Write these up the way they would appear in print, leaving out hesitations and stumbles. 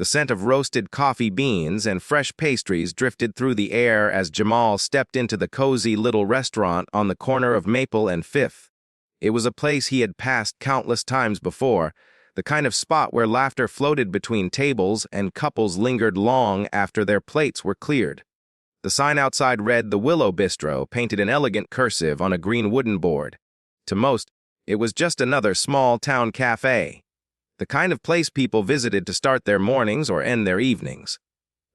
The scent of roasted coffee beans and fresh pastries drifted through the air as Jamal stepped into the cozy little restaurant on the corner of Maple and Fifth. It was a place he had passed countless times before, the kind of spot where laughter floated between tables and couples lingered long after their plates were cleared. The sign outside read "The Willow Bistro," painted in elegant cursive on a green wooden board. To most, it was just another small-town café, the kind of place people visited to start their mornings or end their evenings.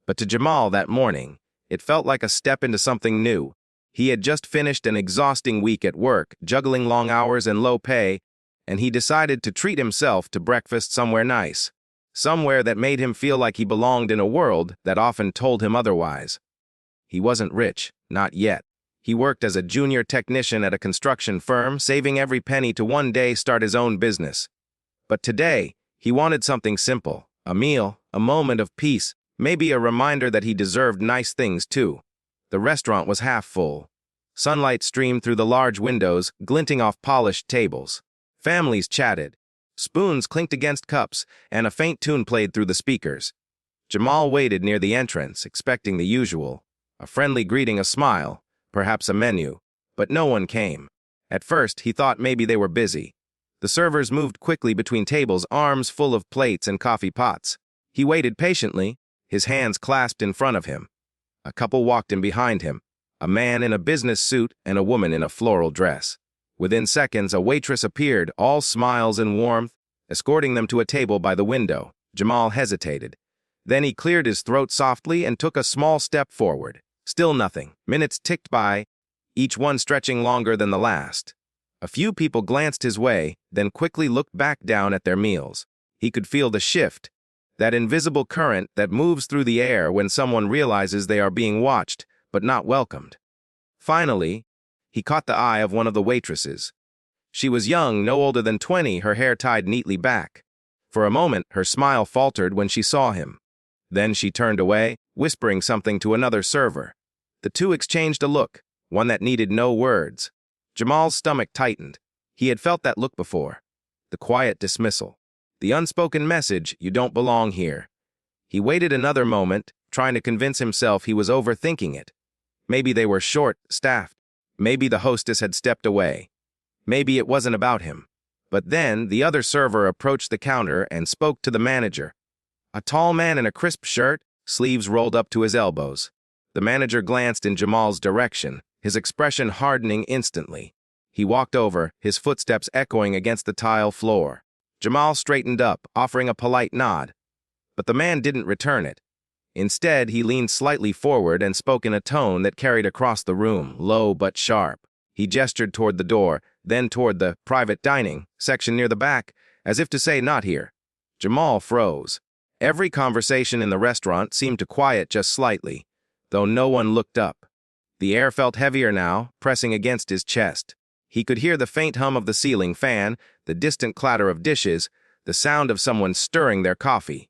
But to Jamal that morning, it felt like a step into something new. He had just finished an exhausting week at work, juggling long hours and low pay, and he decided to treat himself to breakfast somewhere nice, somewhere that made him feel like he belonged in a world that often told him otherwise. He wasn't rich, not yet. He worked as a junior technician at a construction firm, saving every penny to one day start his own business. But today, he wanted something simple, a meal, a moment of peace, maybe a reminder that he deserved nice things too. The restaurant was half full. Sunlight streamed through the large windows, glinting off polished tables. Families chatted. Spoons clinked against cups, and a faint tune played through the speakers. Jamal waited near the entrance, expecting the usual. A friendly greeting, a smile, perhaps a menu, but no one came. At first, he thought maybe they were busy. The servers moved quickly between tables, arms full of plates and coffee pots. He waited patiently, his hands clasped in front of him. A couple walked in behind him, a man in a business suit and a woman in a floral dress. Within seconds, a waitress appeared, all smiles and warmth, escorting them to a table by the window. Jamal hesitated. Then he cleared his throat softly and took a small step forward. Still nothing. Minutes ticked by, each one stretching longer than the last. A few people glanced his way, then quickly looked back down at their meals. He could feel the shift, that invisible current that moves through the air when someone realizes they are being watched, but not welcomed. Finally, he caught the eye of one of the waitresses. She was young, no older than 20, her hair tied neatly back. For a moment, her smile faltered when she saw him. Then she turned away, whispering something to another server. The two exchanged a look, one that needed no words. Jamal's stomach tightened. He had felt that look before. The quiet dismissal. The unspoken message, "You don't belong here." He waited another moment, trying to convince himself he was overthinking it. Maybe they were short-staffed. Maybe the hostess had stepped away. Maybe it wasn't about him. But then, the other server approached the counter and spoke to the manager. A tall man in a crisp shirt, sleeves rolled up to his elbows. The manager glanced in Jamal's direction, his expression hardening instantly. He walked over, his footsteps echoing against the tile floor. Jamal straightened up, offering a polite nod. But the man didn't return it. Instead, he leaned slightly forward and spoke in a tone that carried across the room, low but sharp. He gestured toward the door, then toward the private dining section near the back, as if to say, "Not here." Jamal froze. Every conversation in the restaurant seemed to quiet just slightly, though no one looked up. The air felt heavier now, pressing against his chest. He could hear the faint hum of the ceiling fan, the distant clatter of dishes, the sound of someone stirring their coffee.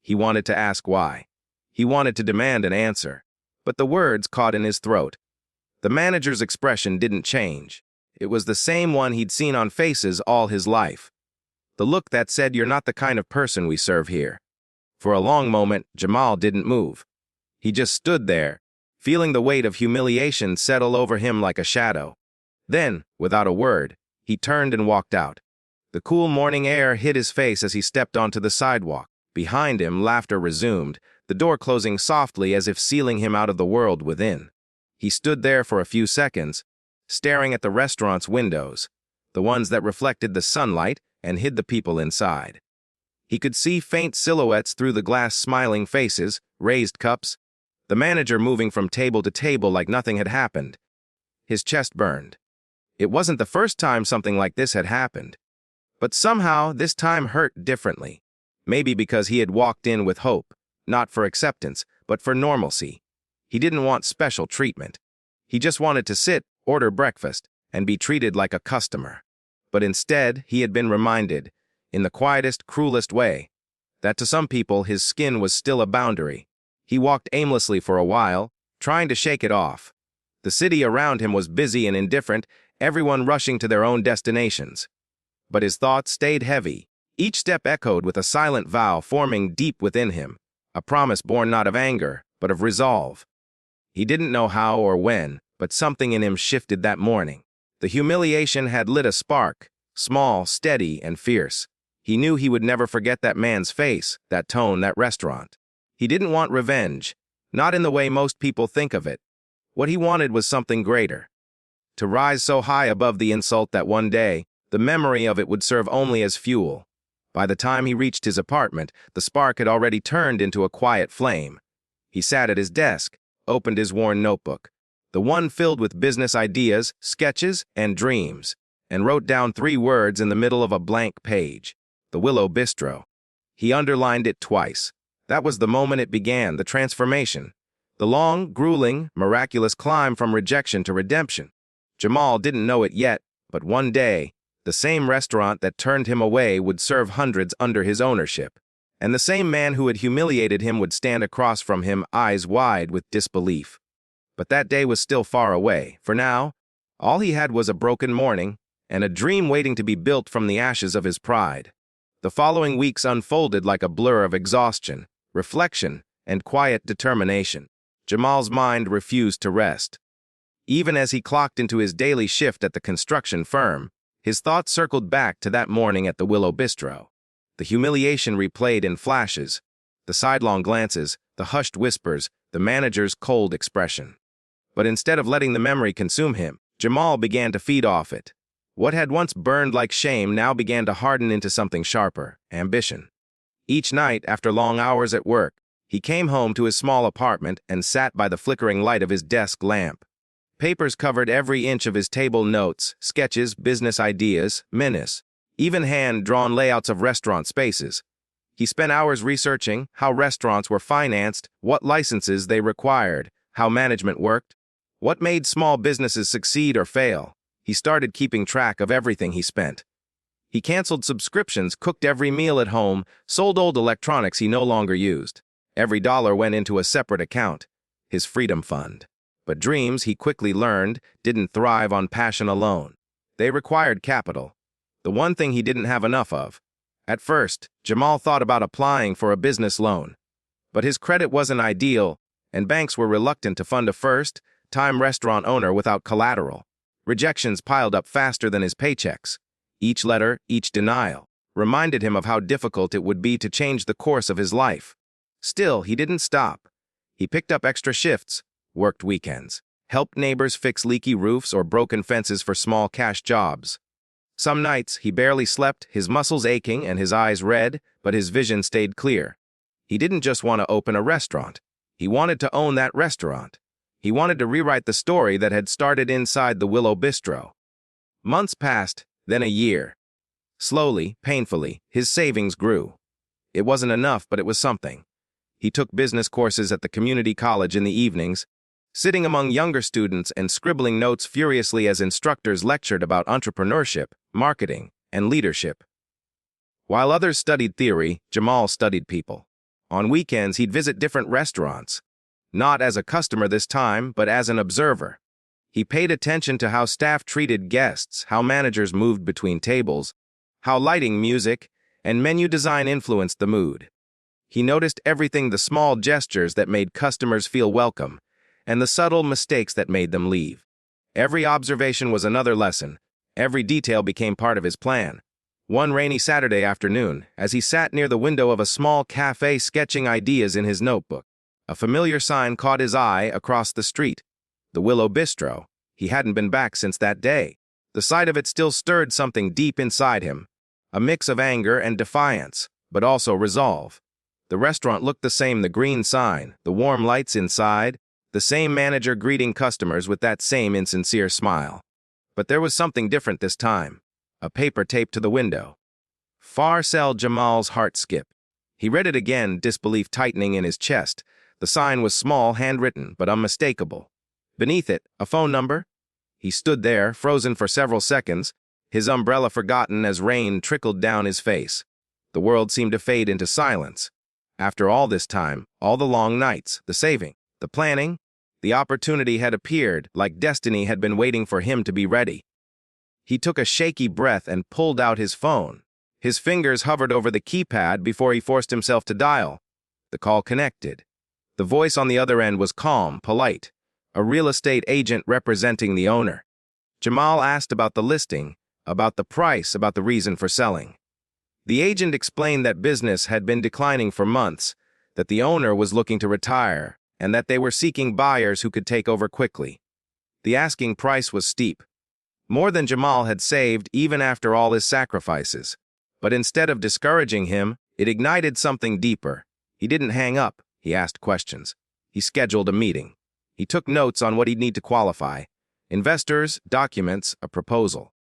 He wanted to ask why. He wanted to demand an answer, but the words caught in his throat. The manager's expression didn't change. It was the same one he'd seen on faces all his life. The look that said, "You're not the kind of person we serve here." For a long moment, Jamal didn't move. He just stood there, feeling the weight of humiliation settle over him like a shadow. Then, without a word, he turned and walked out. The cool morning air hit his face as he stepped onto the sidewalk. Behind him, laughter resumed, the door closing softly as if sealing him out of the world within. He stood there for a few seconds, staring at the restaurant's windows, the ones that reflected the sunlight and hid the people inside. He could see faint silhouettes through the glass, smiling faces, raised cups, the manager moving from table to table like nothing had happened. His chest burned. It wasn't the first time something like this had happened. But somehow, this time hurt differently. Maybe because he had walked in with hope, not for acceptance, but for normalcy. He didn't want special treatment. He just wanted to sit, order breakfast, and be treated like a customer. But instead, he had been reminded, in the quietest, cruelest way, that to some people his skin was still a boundary. He walked aimlessly for a while, trying to shake it off. The city around him was busy and indifferent, everyone rushing to their own destinations. But his thoughts stayed heavy. Each step echoed with a silent vow forming deep within him, a promise born not of anger, but of resolve. He didn't know how or when, but something in him shifted that morning. The humiliation had lit a spark, small, steady, and fierce. He knew he would never forget that man's face, that tone, that restaurant. He didn't want revenge, not in the way most people think of it. What he wanted was something greater. To rise so high above the insult that one day, the memory of it would serve only as fuel. By the time he reached his apartment, the spark had already turned into a quiet flame. He sat at his desk, opened his worn notebook, the one filled with business ideas, sketches, and dreams, and wrote down 3 words in the middle of a blank page: the Willow Bistro. He underlined it twice. That was the moment it began, the transformation. The long, grueling, miraculous climb from rejection to redemption. Jamal didn't know it yet, but one day, the same restaurant that turned him away would serve hundreds under his ownership. And the same man who had humiliated him would stand across from him, eyes wide with disbelief. But that day was still far away. For now, all he had was a broken morning and a dream waiting to be built from the ashes of his pride. The following weeks unfolded like a blur of exhaustion, reflection, and quiet determination. Jamal's mind refused to rest. Even as he clocked into his daily shift at the construction firm, his thoughts circled back to that morning at the Willow Bistro. The humiliation replayed in flashes, the sidelong glances, the hushed whispers, the manager's cold expression. But instead of letting the memory consume him, Jamal began to feed off it. What had once burned like shame now began to harden into something sharper: ambition. Each night, after long hours at work, he came home to his small apartment and sat by the flickering light of his desk lamp. Papers covered every inch of his table: notes, sketches, business ideas, menus, even hand-drawn layouts of restaurant spaces. He spent hours researching how restaurants were financed, what licenses they required, how management worked, what made small businesses succeed or fail. He started keeping track of everything he spent. He canceled subscriptions, cooked every meal at home, sold old electronics he no longer used. Every dollar went into a separate account, his freedom fund. But dreams, he quickly learned, didn't thrive on passion alone. They required capital, the one thing he didn't have enough of. At first, Jamal thought about applying for a business loan. But his credit wasn't ideal, and banks were reluctant to fund a first-time restaurant owner without collateral. Rejections piled up faster than his paychecks. Each letter, each denial, reminded him of how difficult it would be to change the course of his life. Still, he didn't stop. He picked up extra shifts, worked weekends, helped neighbors fix leaky roofs or broken fences for small cash jobs. Some nights, he barely slept, his muscles aching and his eyes red, but his vision stayed clear. He didn't just want to open a restaurant. He wanted to own that restaurant. He wanted to rewrite the story that had started inside the Willow Bistro. Months passed, then a year. Slowly, painfully, his savings grew. It wasn't enough, but it was something. He took business courses at the community college in the evenings, sitting among younger students and scribbling notes furiously as instructors lectured about entrepreneurship, marketing, and leadership. While others studied theory, Jamal studied people. On weekends, he'd visit different restaurants, not as a customer this time, but as an observer. He paid attention to how staff treated guests, how managers moved between tables, how lighting, music, and menu design influenced the mood. He noticed everything: the small gestures that made customers feel welcome, and the subtle mistakes that made them leave. Every observation was another lesson. Every detail became part of his plan. One rainy Saturday afternoon, as he sat near the window of a small café sketching ideas in his notebook, a familiar sign caught his eye across the street: the Willow Bistro. He hadn't been back since that day. The sight of it still stirred something deep inside him, a mix of anger and defiance, but also resolve. The restaurant looked the same: the green sign, the warm lights inside, the same manager greeting customers with that same insincere smile. But there was something different this time: a paper taped to the window. Far sell Jamal's heart skip. He read it again, disbelief tightening in his chest. The sign was small, handwritten, but unmistakable. Beneath it, a phone number. He stood there, frozen for several seconds, his umbrella forgotten as rain trickled down his face. The world seemed to fade into silence. After all this time, all the long nights, the saving, the planning, the opportunity had appeared, like destiny had been waiting for him to be ready. He took a shaky breath and pulled out his phone. His fingers hovered over the keypad before he forced himself to dial. The call connected. The voice on the other end was calm, polite, a real estate agent representing the owner. Jamal asked about the listing, about the price, about the reason for selling. The agent explained that business had been declining for months, that the owner was looking to retire, and that they were seeking buyers who could take over quickly. The asking price was steep, more than Jamal had saved even after all his sacrifices. But instead of discouraging him, it ignited something deeper. He didn't hang up, he asked questions. He scheduled a meeting. He took notes on what he'd need to qualify. Investors, documents, a proposal.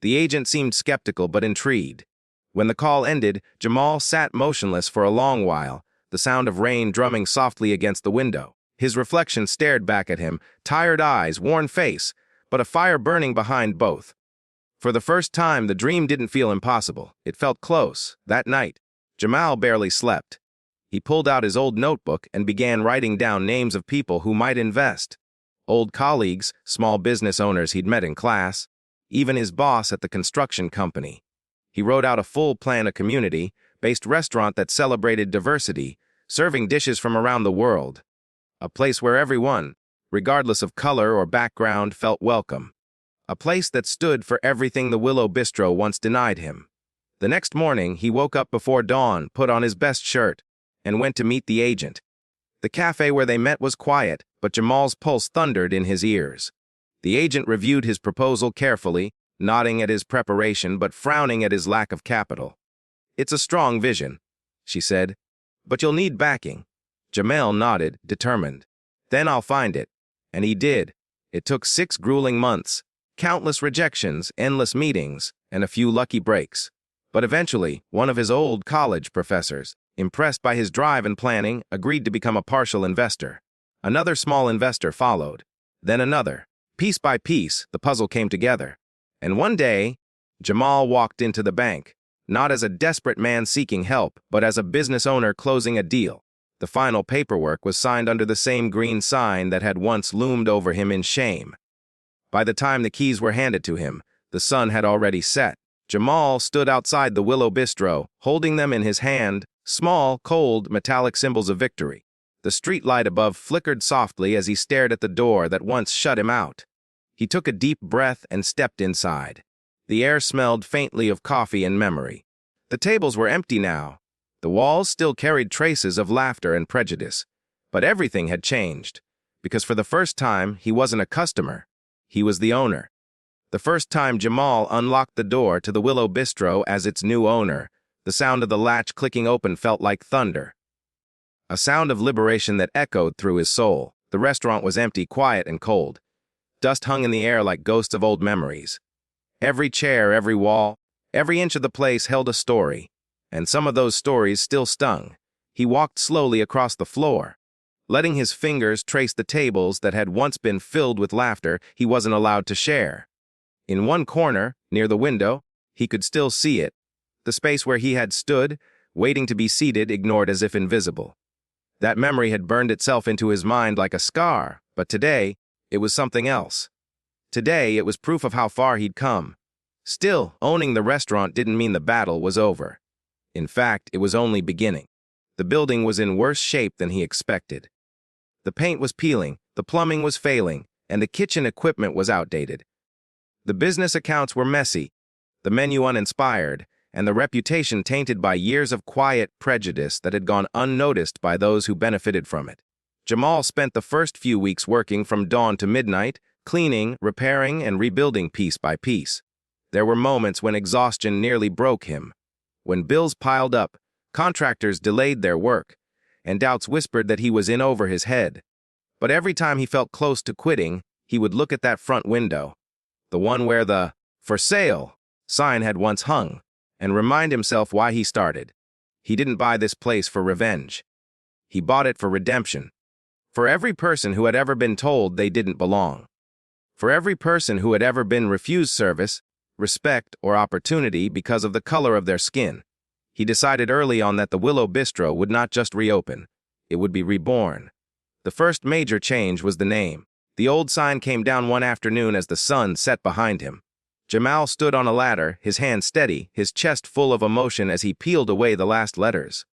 The agent seemed skeptical but intrigued. When the call ended, Jamal sat motionless for a long while, the sound of rain drumming softly against the window. His reflection stared back at him, tired eyes, worn face, but a fire burning behind both. For the first time, the dream didn't feel impossible. It felt close. That night, Jamal barely slept. He pulled out his old notebook and began writing down names of people who might invest. Old colleagues, small business owners he'd met in class, even his boss at the construction company. He wrote out a full plan, a community-based restaurant that celebrated diversity, serving dishes from around the world. A place where everyone, regardless of color or background, felt welcome. A place that stood for everything the Willow Bistro once denied him. The next morning, he woke up before dawn, put on his best shirt, and went to meet the agent. The cafe where they met was quiet, but Jamal's pulse thundered in his ears. The agent reviewed his proposal carefully, nodding at his preparation but frowning at his lack of capital. "It's a strong vision," she said, "but you'll need backing." Jamal nodded, determined. "Then I'll find it." And he did. It took 6 grueling months, countless rejections, endless meetings, and a few lucky breaks. But eventually, one of his old college professors, impressed by his drive and planning, agreed to become a partial investor. Another small investor followed, then another. Piece by piece, the puzzle came together. And one day, Jamal walked into the bank, not as a desperate man seeking help, but as a business owner closing a deal. The final paperwork was signed under the same green sign that had once loomed over him in shame. By the time the keys were handed to him, the sun had already set. Jamal stood outside the Willow Bistro, holding them in his hand, small, cold, metallic symbols of victory. The street light above flickered softly as he stared at the door that once shut him out. He took a deep breath and stepped inside. The air smelled faintly of coffee and memory. The tables were empty now. The walls still carried traces of laughter and prejudice. But everything had changed, because for the first time, he wasn't a customer. He was the owner. The first time Jamal unlocked the door to the Willow Bistro as its new owner, the sound of the latch clicking open felt like thunder. A sound of liberation that echoed through his soul. The restaurant was empty, quiet, and cold. Dust hung in the air like ghosts of old memories. Every chair, every wall, every inch of the place held a story, and some of those stories still stung. He walked slowly across the floor. Letting his fingers trace the tables that had once been filled with laughter he wasn't allowed to share. In one corner, near the window, he could still see it, the space where he had stood, waiting to be seated, ignored as if invisible. That memory had burned itself into his mind like a scar, but today, it was something else. Today, it was proof of how far he'd come. Still, owning the restaurant didn't mean the battle was over. In fact, it was only beginning. The building was in worse shape than he expected. The paint was peeling, the plumbing was failing, and the kitchen equipment was outdated. The business accounts were messy, the menu uninspired, and the reputation tainted by years of quiet prejudice that had gone unnoticed by those who benefited from it. Jamal spent the first few weeks working from dawn to midnight, cleaning, repairing, and rebuilding piece by piece. There were moments when exhaustion nearly broke him. When bills piled up, contractors delayed their work, and doubts whispered that he was in over his head. But every time he felt close to quitting, he would look at that front window, the one where the "For Sale" sign had once hung, and remind himself why he started. He didn't buy this place for revenge. He bought it for redemption. For every person who had ever been told they didn't belong. For every person who had ever been refused service, respect, or opportunity because of the color of their skin. He decided early on that the Willow Bistro would not just reopen, it would be reborn. The first major change was the name. The old sign came down one afternoon as the sun set behind him. Jamal stood on a ladder, his hand steady, his chest full of emotion as he peeled away the last letters.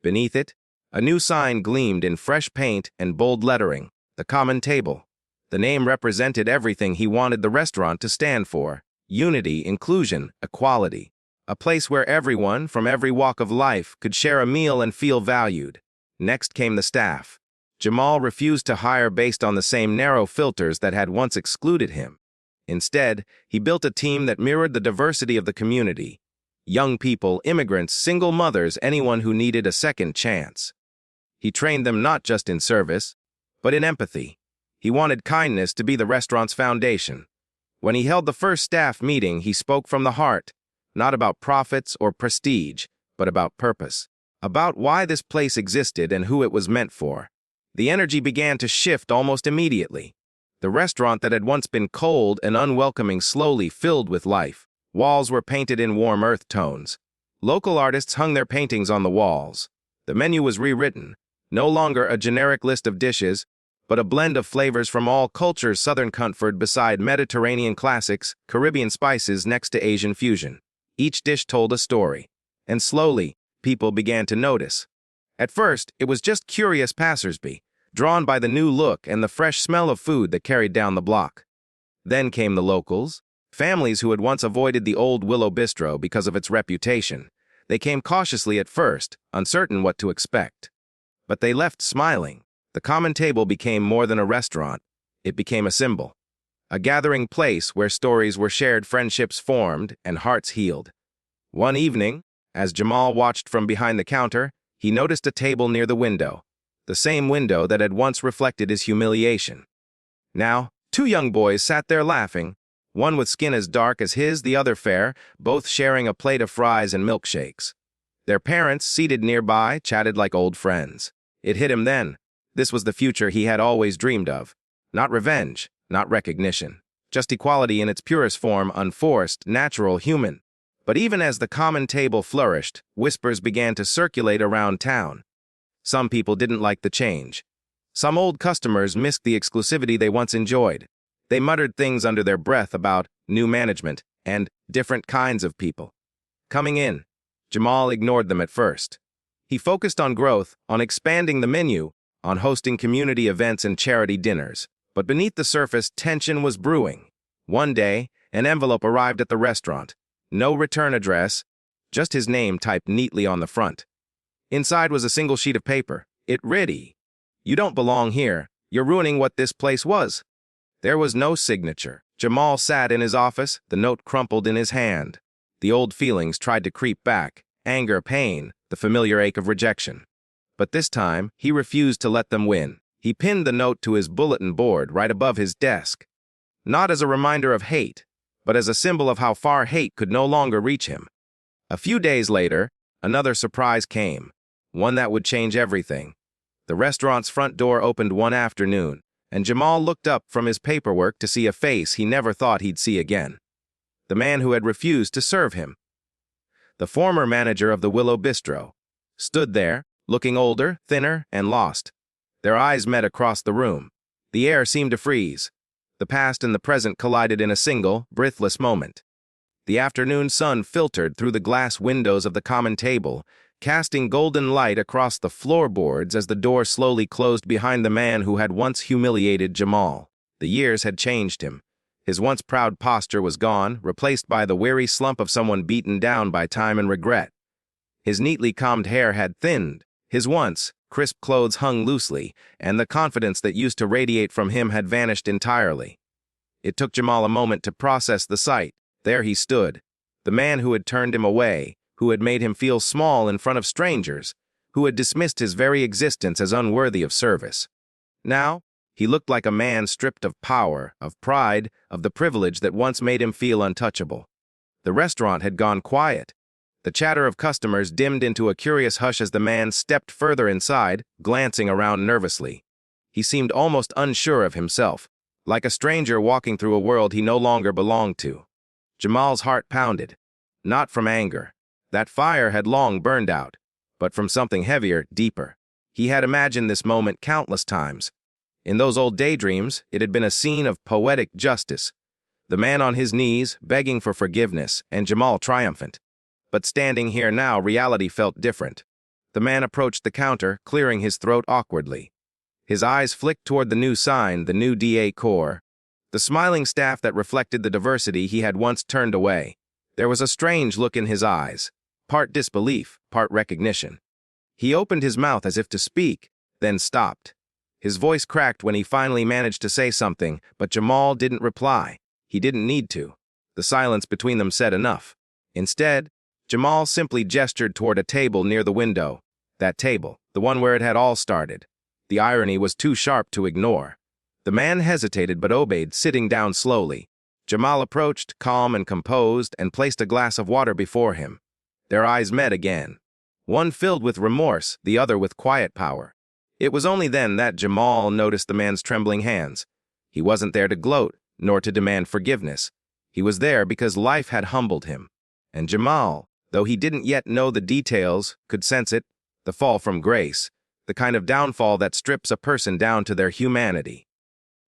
Beneath it, a new sign gleamed in fresh paint and bold lettering, the common table. The name represented everything he wanted the restaurant to stand for: unity, inclusion, equality. A place where everyone, from every walk of life, could share a meal and feel valued. Next came the staff. Jamal refused to hire based on the same narrow filters that had once excluded him. Instead, he built a team that mirrored the diversity of the community. Young people, immigrants, single mothers, anyone who needed a second chance. He trained them not just in service, but in empathy. He wanted kindness to be the restaurant's foundation. When he held the first staff meeting, he spoke from the heart, not about profits or prestige, but about purpose, about why this place existed and who it was meant for. The energy began to shift almost immediately. The restaurant that had once been cold and unwelcoming slowly filled with life. Walls were painted in warm earth tones. Local artists hung their paintings on the walls. The menu was rewritten, no longer a generic list of dishes, but a blend of flavors from all cultures: Southern comfort beside Mediterranean classics, Caribbean spices next to Asian fusion. Each dish told a story, and slowly, people began to notice. At first, it was just curious passersby, drawn by the new look and the fresh smell of food that carried down the block. Then came the locals, families who had once avoided the old Willow Bistro because of its reputation. They came cautiously at first, uncertain what to expect. But they left smiling. The common table became more than a restaurant. It became a symbol. A gathering place where stories were shared, friendships formed, and hearts healed. One evening, as Jamal watched from behind the counter, he noticed a table near the window, the same window that had once reflected his humiliation. Now, two young boys sat there laughing, one with skin as dark as his, the other fair, both sharing a plate of fries and milkshakes. Their parents, seated nearby, chatted like old friends. It hit him then. This was the future he had always dreamed of. Not revenge, not recognition. Just equality in its purest form, unforced, natural, human. But even as the common table flourished, whispers began to circulate around town. Some people didn't like the change. Some old customers missed the exclusivity they once enjoyed. They muttered things under their breath about new management and different kinds of people coming in. Jamal ignored them at first. He focused on growth, on expanding the menu, on hosting community events and charity dinners. But beneath the surface, tension was brewing. One day, an envelope arrived at the restaurant. No return address, just his name typed neatly on the front. Inside was a single sheet of paper. It read, "You don't belong here. You're ruining what this place was." There was no signature. Jamal sat in his office, the note crumpled in his hand. The old feelings tried to creep back: anger, pain, the familiar ache of rejection. But this time, he refused to let them win. He pinned the note to his bulletin board right above his desk. Not as a reminder of hate, but as a symbol of how far hate could no longer reach him. A few days later, another surprise came, one that would change everything. The restaurant's front door opened one afternoon, and Jamal looked up from his paperwork to see a face he never thought he'd see again. The man who had refused to serve him. The former manager of the Willow Bistro stood there, looking older, thinner, and lost. Their eyes met across the room. The air seemed to freeze. The past and the present collided in a single, breathless moment. The afternoon sun filtered through the glass windows of the common table, casting golden light across the floorboards as the door slowly closed behind the man who had once humiliated Jamal. The years had changed him. His once proud posture was gone, replaced by the weary slump of someone beaten down by time and regret. His neatly combed hair had thinned. His once crisp clothes hung loosely, and the confidence that used to radiate from him had vanished entirely. It took Jamal a moment to process the sight. There he stood, the man who had turned him away, who had made him feel small in front of strangers, who had dismissed his very existence as unworthy of service. Now, he looked like a man stripped of power, of pride, of the privilege that once made him feel untouchable. The restaurant had gone quiet. The chatter of customers dimmed into a curious hush as the man stepped further inside, glancing around nervously. He seemed almost unsure of himself, like a stranger walking through a world he no longer belonged to. Jamal's heart pounded, not from anger. That fire had long burned out, but from something heavier, deeper. He had imagined this moment countless times. In those old daydreams, it had been a scene of poetic justice. The man on his knees, begging for forgiveness, and Jamal triumphant. But standing here now, reality felt different. The man approached the counter, clearing his throat awkwardly. His eyes flicked toward the new sign, the new DA Corps. The smiling staff that reflected the diversity he had once turned away. There was a strange look in his eyes, part disbelief, part recognition. He opened his mouth as if to speak, then stopped. His voice cracked when he finally managed to say something, but Jamal didn't reply. He didn't need to. The silence between them said enough. Instead, Jamal simply gestured toward a table near the window. That table, the one where it had all started. The irony was too sharp to ignore. The man hesitated but obeyed, sitting down slowly. Jamal approached, calm and composed, and placed a glass of water before him. Their eyes met again. One filled with remorse, the other with quiet power. It was only then that Jamal noticed the man's trembling hands. He wasn't there to gloat, nor to demand forgiveness. He was there because life had humbled him. And Jamal, though he didn't yet know the details, could sense it, the fall from grace, the kind of downfall that strips a person down to their humanity.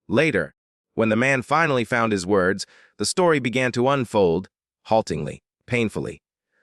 Later, when the man finally found his words, the story began to unfold, haltingly, painfully,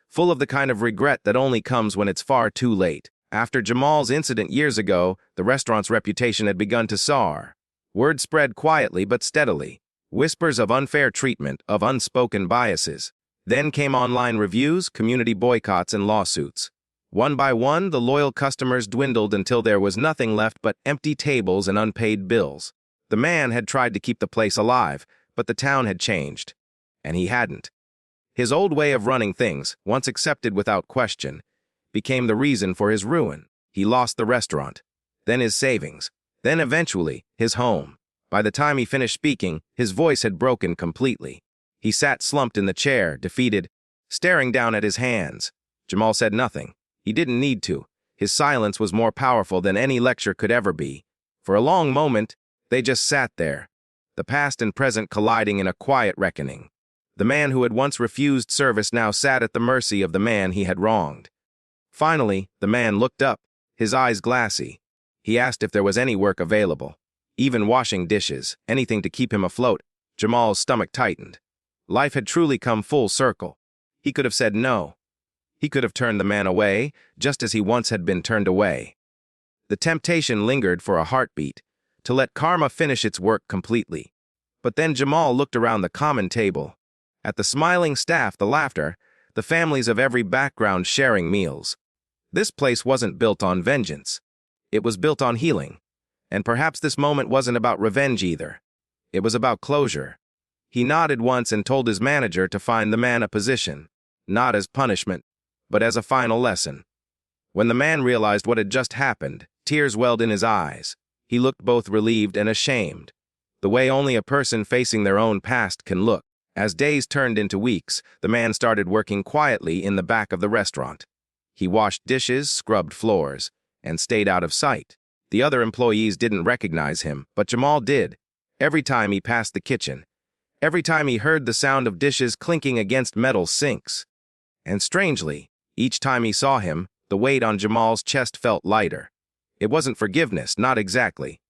full of the kind of regret that only comes when it's far too late. After Jamal's incident years ago, the restaurant's reputation had begun to soar. Word spread quietly but steadily. Whispers of unfair treatment, of unspoken biases. Then came online reviews, community boycotts, and lawsuits. One by one, the loyal customers dwindled until there was nothing left but empty tables and unpaid bills. The man had tried to keep the place alive, but the town had changed. And he hadn't. His old way of running things, once accepted without question, became the reason for his ruin. He lost the restaurant, then his savings, then eventually his home. By the time he finished speaking, his voice had broken completely. He sat slumped in the chair, defeated, staring down at his hands. Jamal said nothing. He didn't need to. His silence was more powerful than any lecture could ever be. For a long moment, they just sat there, the past and present colliding in a quiet reckoning. The man who had once refused service now sat at the mercy of the man he had wronged. Finally, the man looked up, his eyes glassy. He asked if there was any work available. Even washing dishes, anything to keep him afloat. Jamal's stomach tightened. Life had truly come full circle. He could have said no. He could have turned the man away, just as he once had been turned away. The temptation lingered for a heartbeat, to let karma finish its work completely. But then Jamal looked around the common table. At the smiling staff, the laughter, the families of every background sharing meals. This place wasn't built on vengeance. It was built on healing. And perhaps this moment wasn't about revenge either. It was about closure. He nodded once and told his manager to find the man a position, not as punishment, but as a final lesson. When the man realized what had just happened, tears welled in his eyes. He looked both relieved and ashamed, the way only a person facing their own past can look. As days turned into weeks, the man started working quietly in the back of the restaurant. He washed dishes, scrubbed floors, and stayed out of sight. The other employees didn't recognize him, but Jamal did. Every time he passed the kitchen, every time he heard the sound of dishes clinking against metal sinks. And strangely, each time he saw him, the weight on Jamal's chest felt lighter. It wasn't forgiveness, not exactly.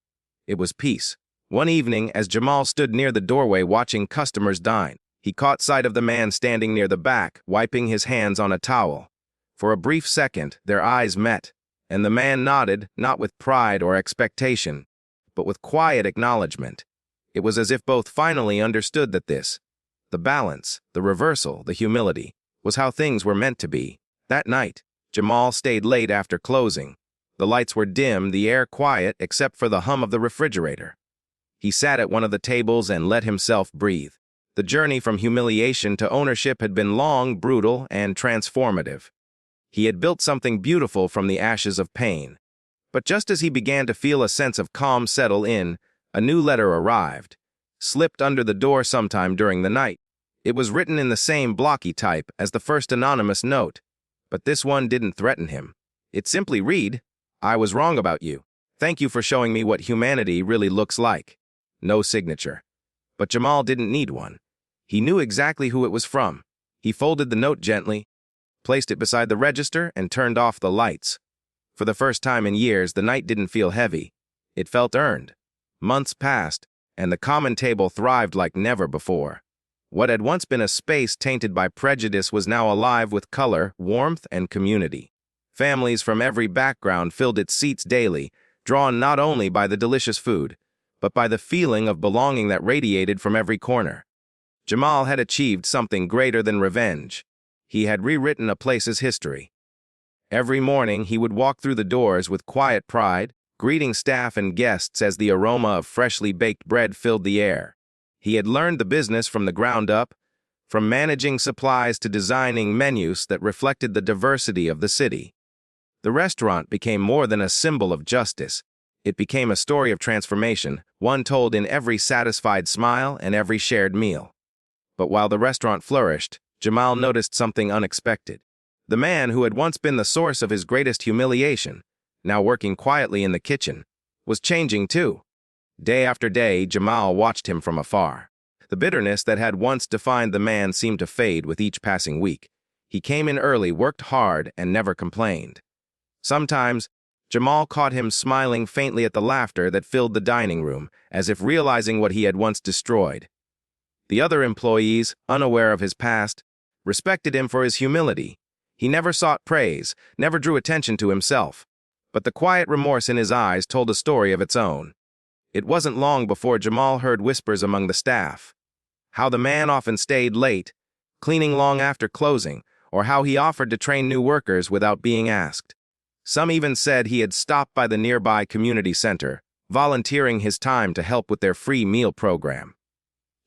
It was peace. One evening, as Jamal stood near the doorway watching customers dine, he caught sight of the man standing near the back, wiping his hands on a towel. For a brief second, their eyes met, and the man nodded, not with pride or expectation, but with quiet acknowledgement. It was as if both finally understood that this, the balance, the reversal, the humility, was how things were meant to be. That night, Jamal stayed late after closing. The lights were dim, the air quiet except for the hum of the refrigerator. He sat at one of the tables and let himself breathe. The journey from humiliation to ownership had been long, brutal, and transformative. He had built something beautiful from the ashes of pain. But just as he began to feel a sense of calm settle in, a new letter arrived, slipped under the door sometime during the night. It was written in the same blocky type as the first anonymous note, but this one didn't threaten him. It simply read, "I was wrong about you. Thank you for showing me what humanity really looks like." No signature. But Jamal didn't need one. He knew exactly who it was from. He folded the note gently, placed it beside the register, and turned off the lights. For the first time in years, the night didn't feel heavy. It felt earned. Months passed, and the common table thrived like never before. What had once been a space tainted by prejudice was now alive with color, warmth, and community. Families from every background filled its seats daily, drawn not only by the delicious food, but by the feeling of belonging that radiated from every corner. Jamal had achieved something greater than revenge. He had rewritten a place's history. Every morning he would walk through the doors with quiet pride, greeting staff and guests as the aroma of freshly baked bread filled the air. He had learned the business from the ground up, from managing supplies to designing menus that reflected the diversity of the city. The restaurant became more than a symbol of justice. It became a story of transformation, one told in every satisfied smile and every shared meal. But while the restaurant flourished, Jamal noticed something unexpected. The man who had once been the source of his greatest humiliation, now working quietly in the kitchen, was changing too. Day after day, Jamal watched him from afar. The bitterness that had once defined the man seemed to fade with each passing week. He came in early, worked hard, and never complained. Sometimes, Jamal caught him smiling faintly at the laughter that filled the dining room, as if realizing what he had once destroyed. The other employees, unaware of his past, respected him for his humility. He never sought praise, never drew attention to himself. But the quiet remorse in his eyes told a story of its own. It wasn't long before Jamal heard whispers among the staff. How the man often stayed late, cleaning long after closing, or how he offered to train new workers without being asked. Some even said he had stopped by the nearby community center, volunteering his time to help with their free meal program.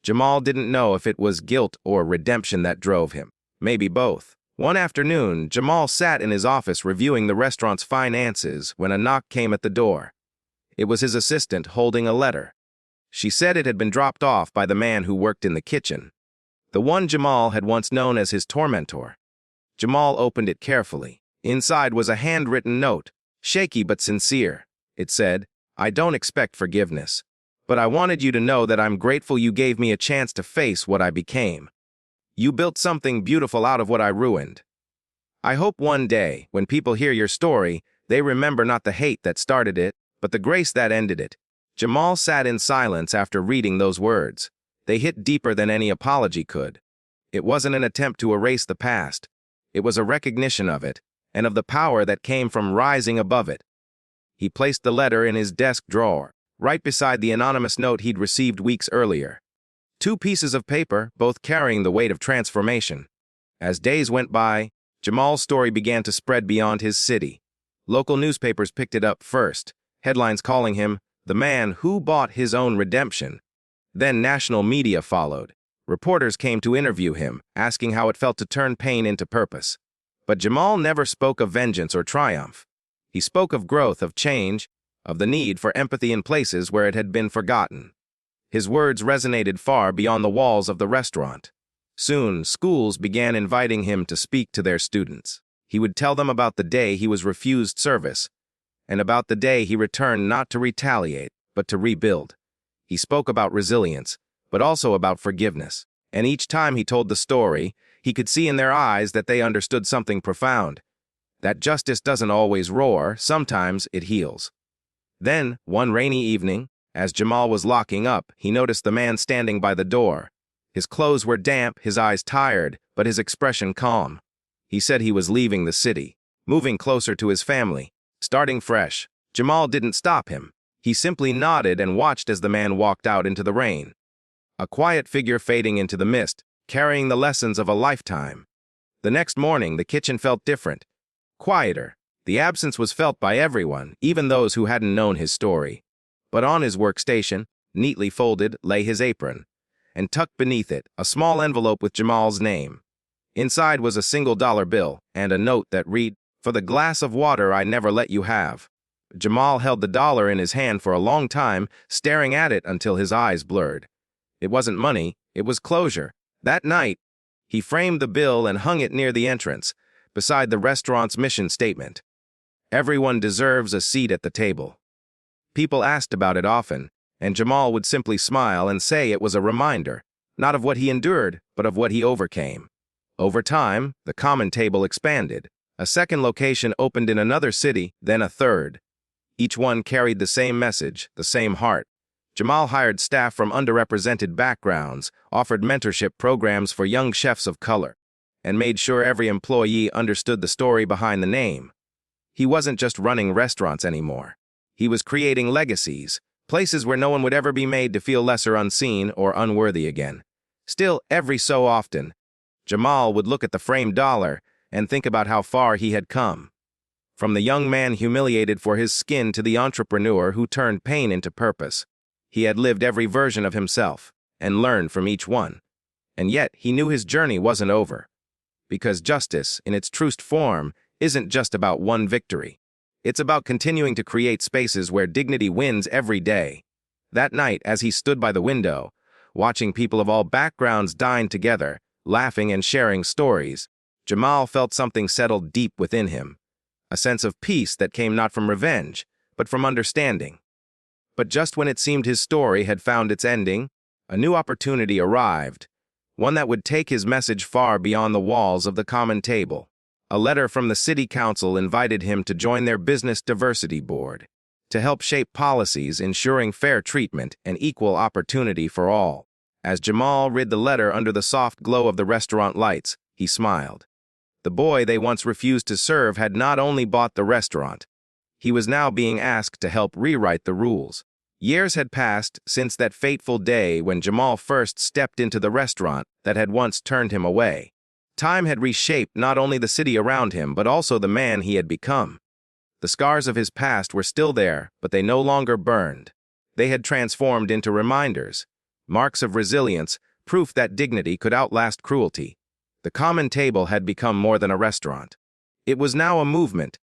Jamal didn't know if it was guilt or redemption that drove him. Maybe both. One afternoon, Jamal sat in his office reviewing the restaurant's finances when a knock came at the door. It was his assistant holding a letter. She said it had been dropped off by the man who worked in the kitchen, the one Jamal had once known as his tormentor. Jamal opened it carefully. Inside was a handwritten note, shaky but sincere. It said, "I don't expect forgiveness, but I wanted you to know that I'm grateful you gave me a chance to face what I became. You built something beautiful out of what I ruined. I hope one day, when people hear your story, they remember not the hate that started it, but the grace that ended it." Jamal sat in silence after reading those words. They hit deeper than any apology could. It wasn't an attempt to erase the past. It was a recognition of it, and of the power that came from rising above it. He placed the letter in his desk drawer, right beside the anonymous note he'd received weeks earlier. Two pieces of paper, both carrying the weight of transformation. As days went by, Jamal's story began to spread beyond his city. Local newspapers picked it up first, headlines calling him the man who bought his own redemption. Then national media followed. Reporters came to interview him, asking how it felt to turn pain into purpose. But Jamal never spoke of vengeance or triumph. He spoke of growth, of change, of the need for empathy in places where it had been forgotten. His words resonated far beyond the walls of the restaurant. Soon, schools began inviting him to speak to their students. He would tell them about the day he was refused service, and about the day he returned not to retaliate, but to rebuild. He spoke about resilience, but also about forgiveness. And each time he told the story, he could see in their eyes that they understood something profound. That justice doesn't always roar, sometimes it heals. Then, one rainy evening, as Jamal was locking up, he noticed the man standing by the door. His clothes were damp, his eyes tired, but his expression calm. He said he was leaving the city, moving closer to his family, starting fresh. Jamal didn't stop him. He simply nodded and watched as the man walked out into the rain. A quiet figure fading into the mist, carrying the lessons of a lifetime. The next morning, the kitchen felt different, quieter. The absence was felt by everyone, even those who hadn't known his story. But on his workstation, neatly folded, lay his apron, and tucked beneath it, a small envelope with Jamal's name. Inside was a single dollar bill and a note that read, "For the glass of water I never let you have." Jamal held the dollar in his hand for a long time, staring at it until his eyes blurred. It wasn't money, it was closure. That night, he framed the bill and hung it near the entrance, beside the restaurant's mission statement. Everyone deserves a seat at the table. People asked about it often, and Jamal would simply smile and say it was a reminder, not of what he endured, but of what he overcame. Over time, the common table expanded. A second location opened in another city, then a third. Each one carried the same message, the same heart. Jamal hired staff from underrepresented backgrounds, offered mentorship programs for young chefs of color, and made sure every employee understood the story behind the name. He wasn't just running restaurants anymore. He was creating legacies, places where no one would ever be made to feel less or unseen or unworthy again. Still, every so often, Jamal would look at the framed dollar and think about how far he had come. From the young man humiliated for his skin to the entrepreneur who turned pain into purpose. He had lived every version of himself and learned from each one. And yet, he knew his journey wasn't over. Because justice, in its truest form, isn't just about one victory. It's about continuing to create spaces where dignity wins every day. That night, as he stood by the window, watching people of all backgrounds dine together, laughing and sharing stories, Jamal felt something settle deep within him. A sense of peace that came not from revenge, but from understanding. But just when it seemed his story had found its ending, a new opportunity arrived, one that would take his message far beyond the walls of the common table. A letter from the city council invited him to join their business diversity board, to help shape policies ensuring fair treatment and equal opportunity for all. As Jamal read the letter under the soft glow of the restaurant lights, he smiled. The boy they once refused to serve had not only bought the restaurant, he was now being asked to help rewrite the rules. Years had passed since that fateful day when Jamal first stepped into the restaurant that had once turned him away. Time had reshaped not only the city around him, but also the man he had become. The scars of his past were still there, but they no longer burned. They had transformed into reminders, marks of resilience, proof that dignity could outlast cruelty. The common table had become more than a restaurant. It was now a movement,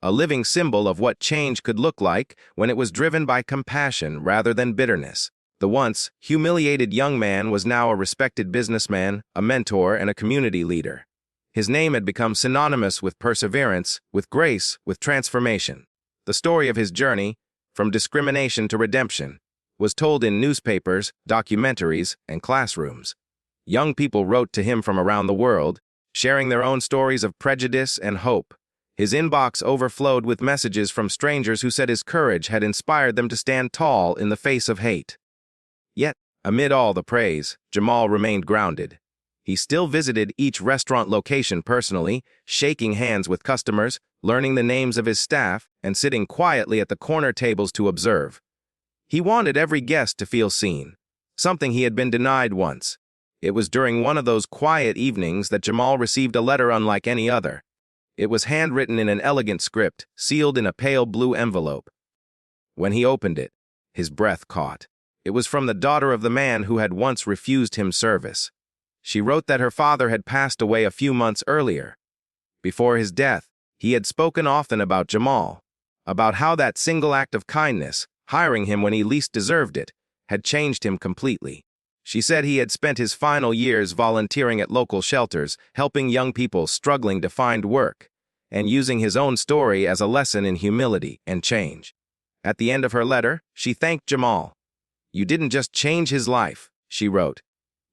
a living symbol of what change could look like when it was driven by compassion rather than bitterness. The once humiliated young man was now a respected businessman, a mentor, and a community leader. His name had become synonymous with perseverance, with grace, with transformation. The story of his journey, from discrimination to redemption, was told in newspapers, documentaries, and classrooms. Young people wrote to him from around the world, sharing their own stories of prejudice and hope. His inbox overflowed with messages from strangers who said his courage had inspired them to stand tall in the face of hate. Yet, amid all the praise, Jamal remained grounded. He still visited each restaurant location personally, shaking hands with customers, learning the names of his staff, and sitting quietly at the corner tables to observe. He wanted every guest to feel seen, something he had been denied once. It was during one of those quiet evenings that Jamal received a letter unlike any other. It was handwritten in an elegant script, sealed in a pale blue envelope. When he opened it, his breath caught. It was from the daughter of the man who had once refused him service. She wrote that her father had passed away a few months earlier. Before his death, he had spoken often about Jamal, about how that single act of kindness, hiring him when he least deserved it, had changed him completely. She said he had spent his final years volunteering at local shelters, helping young people struggling to find work, and using his own story as a lesson in humility and change. At the end of her letter, she thanked Jamal. "You didn't just change his life," she wrote.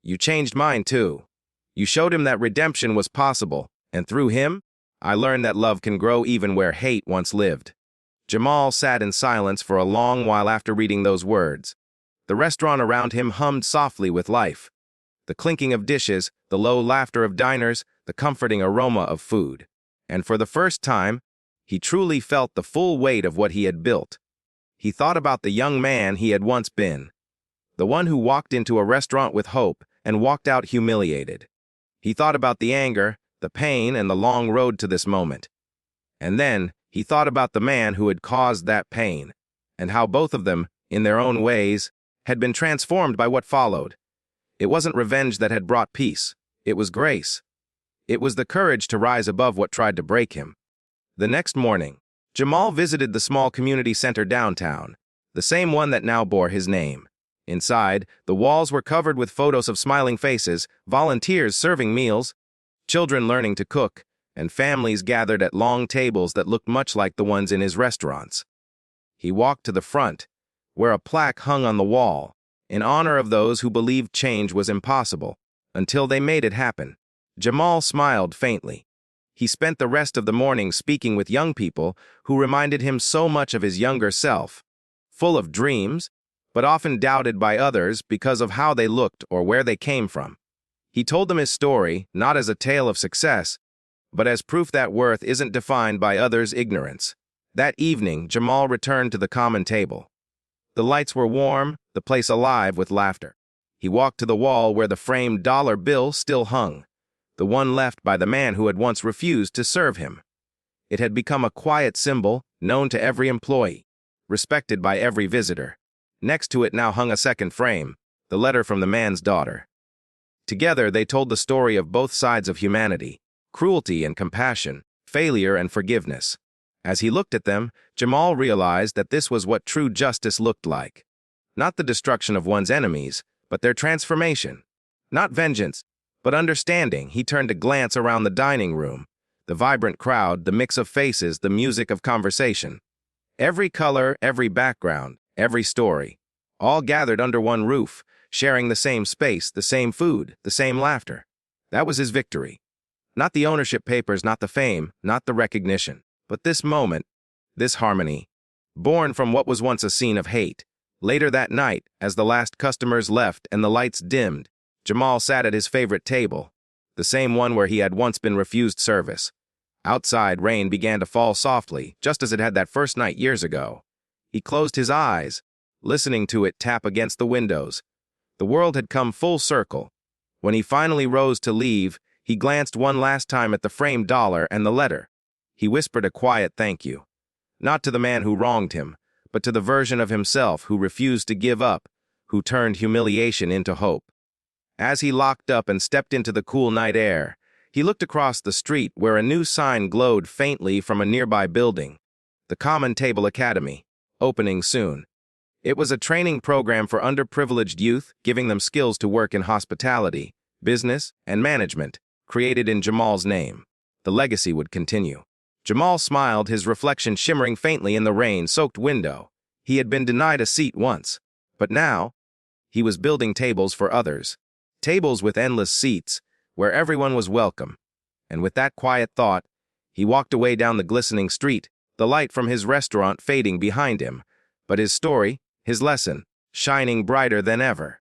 "You changed mine too. You showed him that redemption was possible, and through him, I learned that love can grow even where hate once lived." Jamal sat in silence for a long while after reading those words. The restaurant around him hummed softly with life. The clinking of dishes, the low laughter of diners, the comforting aroma of food. And for the first time, he truly felt the full weight of what he had built. He thought about the young man he had once been, the one who walked into a restaurant with hope and walked out humiliated. He thought about the anger, the pain, and the long road to this moment. And then he thought about the man who had caused that pain, and how both of them, in their own ways, had been transformed by what followed. It wasn't revenge that had brought peace. It was grace. It was the courage to rise above what tried to break him. The next morning, Jamal visited the small community center downtown, the same one that now bore his name. Inside, the walls were covered with photos of smiling faces, volunteers serving meals, children learning to cook, and families gathered at long tables that looked much like the ones in his restaurants. He walked to the front, where a plaque hung on the wall, in honor of those who believed change was impossible, until they made it happen. Jamal smiled faintly. He spent the rest of the morning speaking with young people who reminded him so much of his younger self, full of dreams, but often doubted by others because of how they looked or where they came from. He told them his story not as a tale of success, but as proof that worth isn't defined by others' ignorance. That evening, Jamal returned to the common table. The lights were warm, the place alive with laughter. He walked to the wall where the framed dollar bill still hung, the one left by the man who had once refused to serve him. It had become a quiet symbol, known to every employee, respected by every visitor. Next to it now hung a second frame, the letter from the man's daughter. Together, they told the story of both sides of humanity, cruelty and compassion, failure and forgiveness. As he looked at them, Jamal realized that this was what true justice looked like. Not the destruction of one's enemies, but their transformation. Not vengeance, but understanding. He turned to glance around the dining room, the vibrant crowd, the mix of faces, the music of conversation. Every color, every background, every story, all gathered under one roof, sharing the same space, the same food, the same laughter. That was his victory. Not the ownership papers, not the fame, not the recognition, but this moment, this harmony, born from what was once a scene of hate. Later that night, as the last customers left and the lights dimmed, Jamal sat at his favorite table, the same one where he had once been refused service. Outside, rain began to fall softly, just as it had that first night years ago. He closed his eyes, listening to it tap against the windows. The world had come full circle. When he finally rose to leave, he glanced one last time at the framed dollar and the letter. He whispered a quiet thank you. Not to the man who wronged him, but to the version of himself who refused to give up, who turned humiliation into hope. As he locked up and stepped into the cool night air, he looked across the street where a new sign glowed faintly from a nearby building, the Common Table Academy, opening soon. It was a training program for underprivileged youth, giving them skills to work in hospitality, business, and management, created in Jamal's name. The legacy would continue. Jamal smiled, his reflection shimmering faintly in the rain-soaked window. He had been denied a seat once, but now he was building tables for others. Tables with endless seats, where everyone was welcome. And with that quiet thought, he walked away down the glistening street, the light from his restaurant fading behind him, but his story, his lesson, shining brighter than ever.